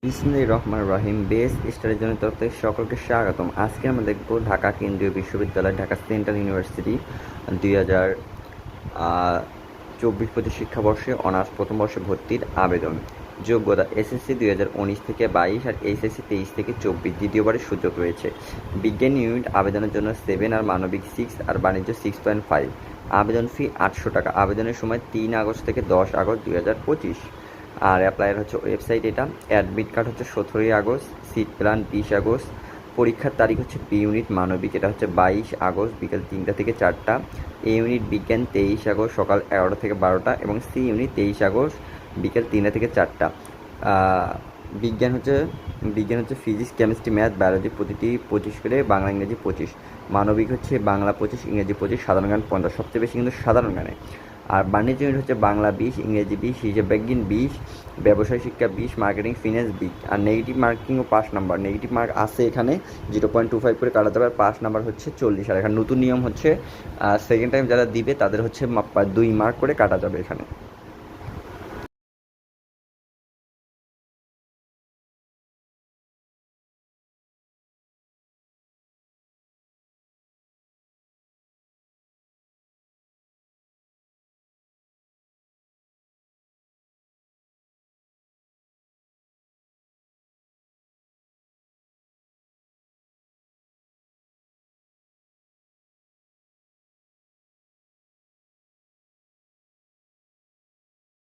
বিসমিল্লাহির রহমানির রহিম। বেস স্টাডির জন্য তরফ থেকে সকলকে স্বাগতম। আজকে আমরা দেখব ঢাকা কেন্দ্রীয় বিশ্ববিদ্যালয়, ঢাকা সেন্ট্রাল ইউনিভার্সিটি 2024-25 শিক্ষাবর্ষে অনার্স প্রথম বর্ষে ভর্তির আবেদন। যোগ্যতা এসএসসি 2019 থেকে 22 আর এইচএসসি 23 থেকে 24 দ্বিতীয়বারের সুযোগ রয়েছে। বিজ্ঞান ইউনিট আবেদনের জন্য 7 আর মানবিক 6 আর বাণিজ্য 6.5। আবেদন ফি 800 টাকা। আবেদনের সময় 3 আগস্ট থেকে 10 আগস্ট 2025। আর অ্যাপ্লাইয়ের হচ্ছে ওয়েবসাইট এটা। অ্যাডমিট কার্ড হচ্ছে 17 আগস্ট, সিট প্ল্যান 20 আগস্ট। পরীক্ষার তারিখ হচ্ছে বি ইউনিট মানবিক, এটা হচ্ছে 22 আগস্ট বিকেল 3টা থেকে 4টা। এ ইউনিট বিজ্ঞান 23 আগস্ট সকাল 11টা থেকে 12টা এবং সি ইউনিট 23 আগস্ট বিকেল 3টা থেকে 4টা। বিজ্ঞান হচ্ছে ফিজিক্স, কেমিস্ট্রি, ম্যাথ, বায়োলজি প্রতিটি 25 করে, বাংলা ইংরেজি 25। মানবিক হচ্ছে বাংলা 25, ইংরেজি 25, সাধারণ জ্ঞান 50, সবচেয়ে বেশি কিন্তু সাধারণ জ্ঞানে। আর বাণিজ্য ইউনিট হচ্ছে বাংলা 20, ইংরেজি 20, হিসাব বিজ্ঞান 20, ব্যবসায় শিক্ষা 20, মার্কেটিং ফিন্যান্স 20। আর নেগেটিভ মার্কিংও 5 নাম্বার। নেগেটিভ মার্ক আছে এখানে 0.25 করে কাটা যাবে। আর 5 নাম্বার হচ্ছে 40। আর এখানে নতুন নিয়ম হচ্ছে সেকেন্ড টাইম যারা দিবে তাদের হচ্ছে 2 মার্ক করে কাটা যাবে এখানে।